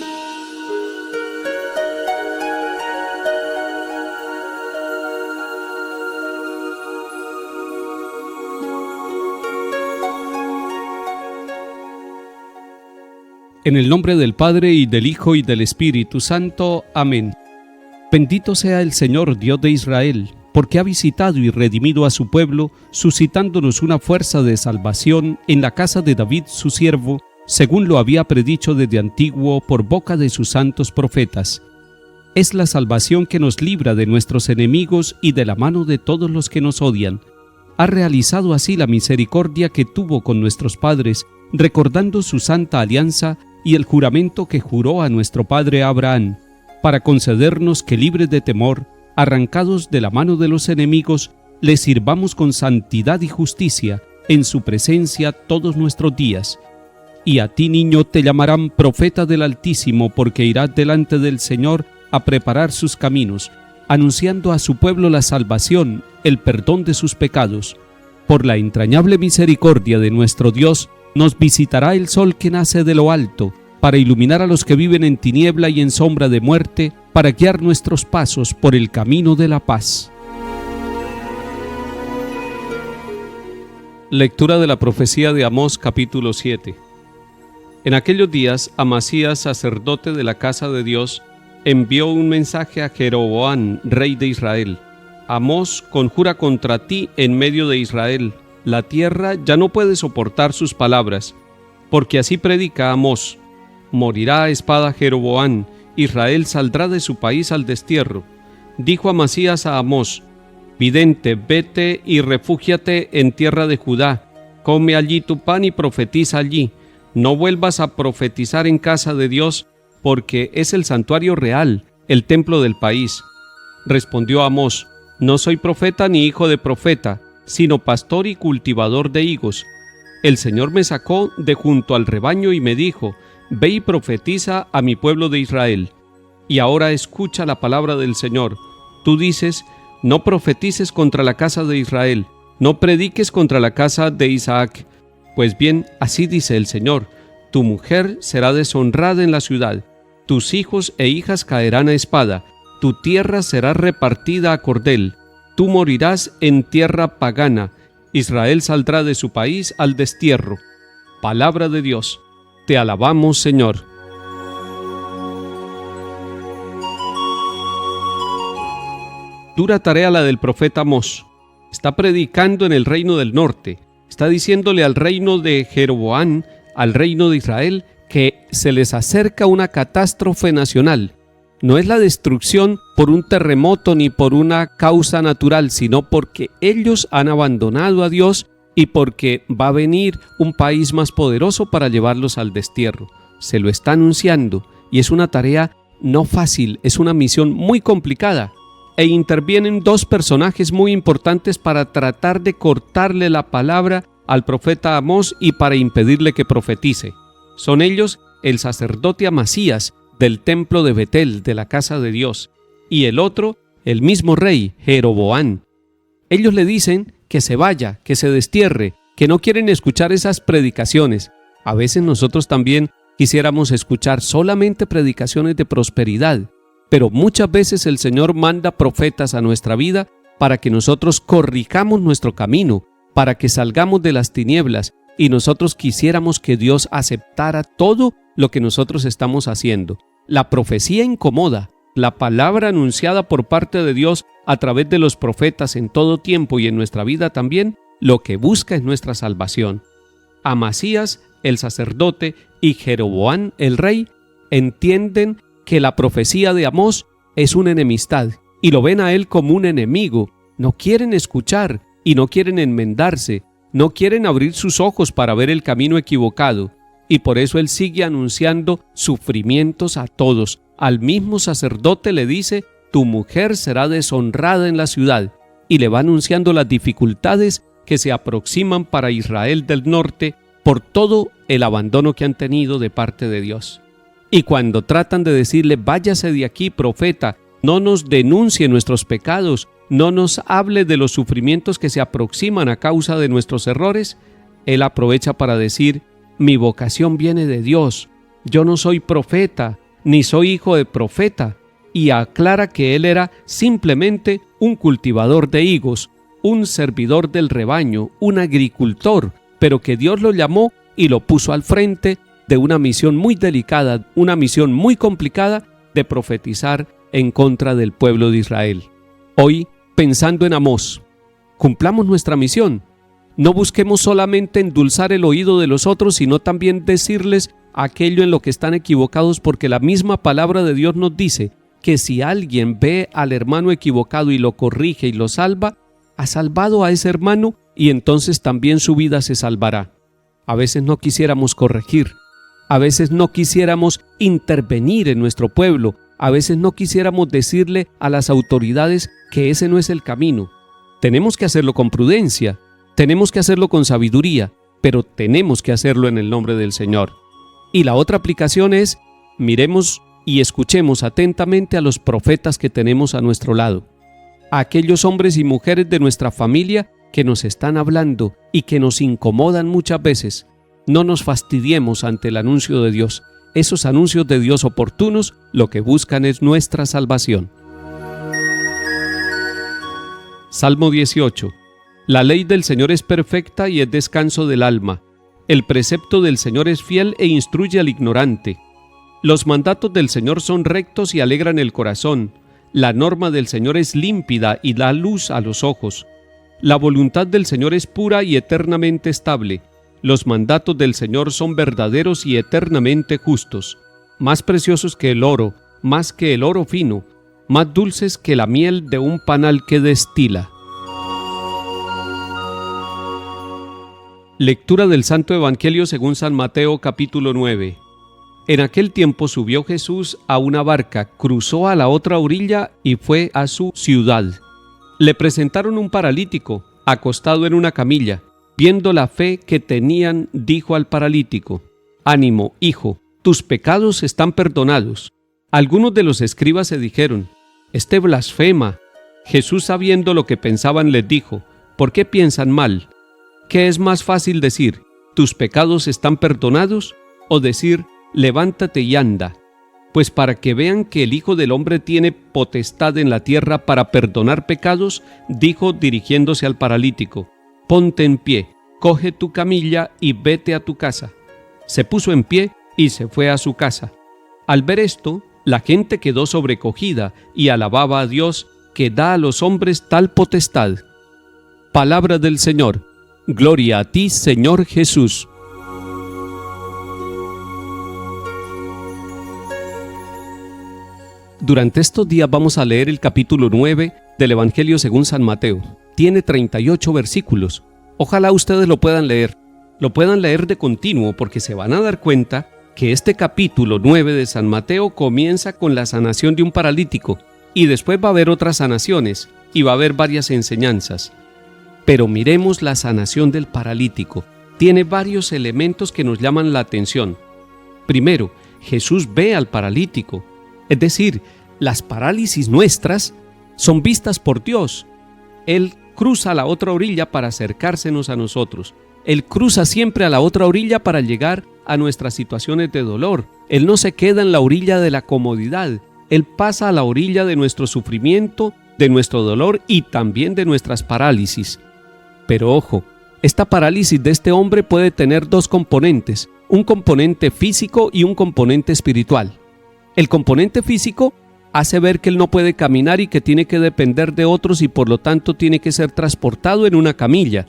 En el nombre del Padre, y del Hijo, y del Espíritu Santo. Amén. Bendito sea el Señor, Dios de Israel, porque ha visitado y redimido a su pueblo, suscitándonos una fuerza de salvación en la casa de David su siervo, según lo había predicho desde antiguo por boca de sus santos profetas. Es la salvación que nos libra de nuestros enemigos y de la mano de todos los que nos odian. Ha realizado así la misericordia que tuvo con nuestros padres, recordando su santa alianza y el juramento que juró a nuestro padre Abraham, para concedernos que, libres de temor, arrancados de la mano de los enemigos, le sirvamos con santidad y justicia en su presencia todos nuestros días. Y a ti, niño, te llamarán profeta del Altísimo, porque irás delante del Señor a preparar sus caminos, anunciando a su pueblo la salvación, el perdón de sus pecados. Por la entrañable misericordia de nuestro Dios, nos visitará el sol que nace de lo alto, para iluminar a los que viven en tiniebla y en sombra de muerte, para guiar nuestros pasos por el camino de la paz. Lectura de la profecía de Amós, capítulo 7. En aquellos días, Amasías, sacerdote de la casa de Dios, envió un mensaje a Jeroboam, rey de Israel. Amós conjura contra ti en medio de Israel. La tierra ya no puede soportar sus palabras, porque así predica Amós: morirá a espada Jeroboam, Israel saldrá de su país al destierro. Dijo Amasías a Amós: vidente, vete y refúgiate en tierra de Judá, come allí tu pan y profetiza allí. No vuelvas a profetizar en casa de Dios, porque es el santuario real, el templo del país. Respondió Amós: no soy profeta ni hijo de profeta, sino pastor y cultivador de higos. El Señor me sacó de junto al rebaño y me dijo: ve y profetiza a mi pueblo de Israel. Y ahora escucha la palabra del Señor. Tú dices: no profetices contra la casa de Israel, no prediques contra la casa de Isaac. Pues bien, así dice el Señor: tu mujer será deshonrada en la ciudad, tus hijos e hijas caerán a espada, tu tierra será repartida a cordel. Tú morirás en tierra pagana, Israel saldrá de su país al destierro. Palabra de Dios. Te alabamos, Señor. Dura tarea la del profeta Amós. Está predicando en el reino del norte. Está diciéndole al reino de Jeroboam, al reino de Israel, que se les acerca una catástrofe nacional. No es la destrucción por un terremoto ni por una causa natural, sino porque ellos han abandonado a Dios y porque va a venir un país más poderoso para llevarlos al destierro. Se lo está anunciando y es una tarea no fácil, es una misión muy complicada. E intervienen dos personajes muy importantes para tratar de cortarle la palabra al profeta Amós y para impedirle que profetice. Son ellos el sacerdote Amasías, del templo de Betel, de la casa de Dios, y el otro, el mismo rey, Jeroboam. Ellos le dicen que se vaya, que se destierre, que no quieren escuchar esas predicaciones. A veces nosotros también quisiéramos escuchar solamente predicaciones de prosperidad, pero muchas veces el Señor manda profetas a nuestra vida para que nosotros corrijamos nuestro camino, para que salgamos de las tinieblas, y nosotros quisiéramos que Dios aceptara todo lo que nosotros estamos haciendo. La profecía incomoda, la palabra anunciada por parte de Dios a través de los profetas en todo tiempo y en nuestra vida también, lo que busca es nuestra salvación. Amasías, el sacerdote, y Jeroboam, el rey, entienden que la profecía de Amós es una enemistad y lo ven a él como un enemigo. No quieren escuchar y no quieren enmendarse, no quieren abrir sus ojos para ver el camino equivocado. Y por eso él sigue anunciando sufrimientos a todos. Al mismo sacerdote le dice: tu mujer será deshonrada en la ciudad, y le va anunciando las dificultades que se aproximan para Israel del norte por todo el abandono que han tenido de parte de Dios. Y cuando tratan de decirle: váyase de aquí, profeta, no nos denuncie nuestros pecados, no nos hable de los sufrimientos que se aproximan a causa de nuestros errores, él aprovecha para decir: mi vocación viene de Dios, yo no soy profeta, ni soy hijo de profeta, y aclara que él era simplemente un cultivador de higos, un servidor del rebaño, un agricultor, pero que Dios lo llamó y lo puso al frente de una misión muy delicada, una misión muy complicada de profetizar en contra del pueblo de Israel. Hoy, pensando en Amós, cumplamos nuestra misión. No busquemos solamente endulzar el oído de los otros, sino también decirles aquello en lo que están equivocados, porque la misma palabra de Dios nos dice que si alguien ve al hermano equivocado y lo corrige y lo salva, ha salvado a ese hermano y entonces también su vida se salvará. A veces no quisiéramos corregir, a veces no quisiéramos intervenir en nuestro pueblo, a veces no quisiéramos decirle a las autoridades que ese no es el camino. Tenemos que hacerlo con prudencia, tenemos que hacerlo con sabiduría, pero tenemos que hacerlo en el nombre del Señor. Y la otra aplicación es, miremos y escuchemos atentamente a los profetas que tenemos a nuestro lado, a aquellos hombres y mujeres de nuestra familia que nos están hablando y que nos incomodan muchas veces. No nos fastidiemos ante el anuncio de Dios. Esos anuncios de Dios oportunos lo que buscan es nuestra salvación. Salmo 18. La ley del Señor es perfecta y es descanso del alma. El precepto del Señor es fiel e instruye al ignorante. Los mandatos del Señor son rectos y alegran el corazón. La norma del Señor es límpida y da luz a los ojos. La voluntad del Señor es pura y eternamente estable. Los mandatos del Señor son verdaderos y eternamente justos, más preciosos que el oro, más que el oro fino, más dulces que la miel de un panal que destila. Lectura del Santo Evangelio según San Mateo, capítulo 9. En aquel tiempo subió Jesús a una barca, cruzó a la otra orilla y fue a su ciudad. Le presentaron un paralítico, acostado en una camilla. Viendo la fe que tenían, dijo al paralítico: «Ánimo, hijo, tus pecados están perdonados». Algunos de los escribas se dijeron: «Este blasfema». Jesús, sabiendo lo que pensaban, les dijo: «¿Por qué piensan mal? ¿Qué es más fácil decir, tus pecados están perdonados, o decir, levántate y anda? Pues para que vean que el Hijo del Hombre tiene potestad en la tierra para perdonar pecados, dijo dirigiéndose al paralítico: «Ponte en pie, coge tu camilla y vete a tu casa». Se puso en pie y se fue a su casa. Al ver esto, la gente quedó sobrecogida y alababa a Dios, que da a los hombres tal potestad. Palabra del Señor. Gloria a ti, Señor Jesús. Durante estos días vamos a leer el capítulo 9 del Evangelio según San Mateo. Tiene 38 versículos. Ojalá ustedes lo puedan leer de continuo, porque se van a dar cuenta que este capítulo 9 de San Mateo comienza con la sanación de un paralítico, y después va a haber otras sanaciones, y va a haber varias enseñanzas. Pero miremos la sanación del paralítico. Tiene varios elementos que nos llaman la atención. Primero, Jesús ve al paralítico, es decir, las parálisis nuestras son vistas por Dios. Él cruza a la otra orilla para acercársenos a nosotros. Él cruza siempre a la otra orilla para llegar a nuestras situaciones de dolor. Él no se queda en la orilla de la comodidad. Él pasa a la orilla de nuestro sufrimiento, de nuestro dolor y también de nuestras parálisis. Pero ojo, esta parálisis de este hombre puede tener dos componentes, un componente físico y un componente espiritual. El componente físico hace ver que él no puede caminar y que tiene que depender de otros y por lo tanto tiene que ser transportado en una camilla.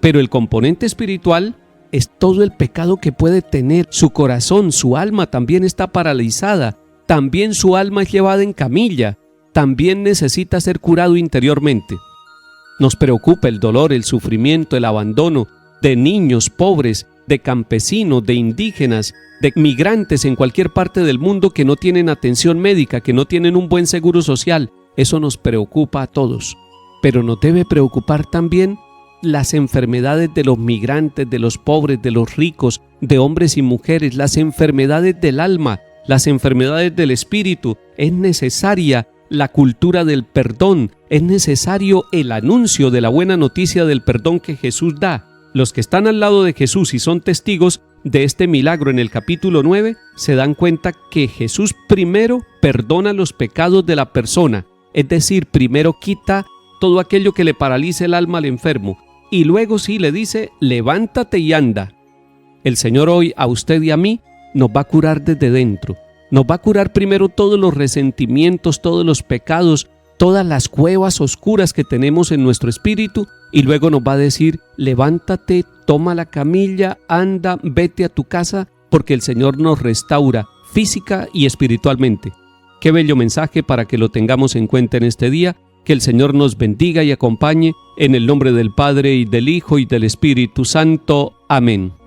Pero el componente espiritual es todo el pecado que puede tener su corazón, su alma también está paralizada, también su alma es llevada en camilla, también necesita ser curado interiormente. Nos preocupa el dolor, el sufrimiento, el abandono de niños pobres, de campesinos, de indígenas, de migrantes en cualquier parte del mundo que no tienen atención médica, que no tienen un buen seguro social. Eso nos preocupa a todos. Pero nos debe preocupar también las enfermedades de los migrantes, de los pobres, de los ricos, de hombres y mujeres, las enfermedades del alma, las enfermedades del espíritu. Es necesaria la cultura del perdón, es necesario el anuncio de la buena noticia del perdón que Jesús da. Los que están al lado de Jesús y son testigos de este milagro en el capítulo 9, se dan cuenta que Jesús primero perdona los pecados de la persona, es decir, primero quita todo aquello que le paralice el alma al enfermo, y luego sí le dice, levántate y anda. El Señor hoy a usted y a mí nos va a curar desde dentro. Nos va a curar primero todos los resentimientos, todos los pecados, todas las cuevas oscuras que tenemos en nuestro espíritu, y luego nos va a decir, levántate, toma la camilla, anda, vete a tu casa, porque el Señor nos restaura física y espiritualmente. Qué bello mensaje para que lo tengamos en cuenta en este día. Que el Señor nos bendiga y acompañe en el nombre del Padre y del Hijo y del Espíritu Santo. Amén.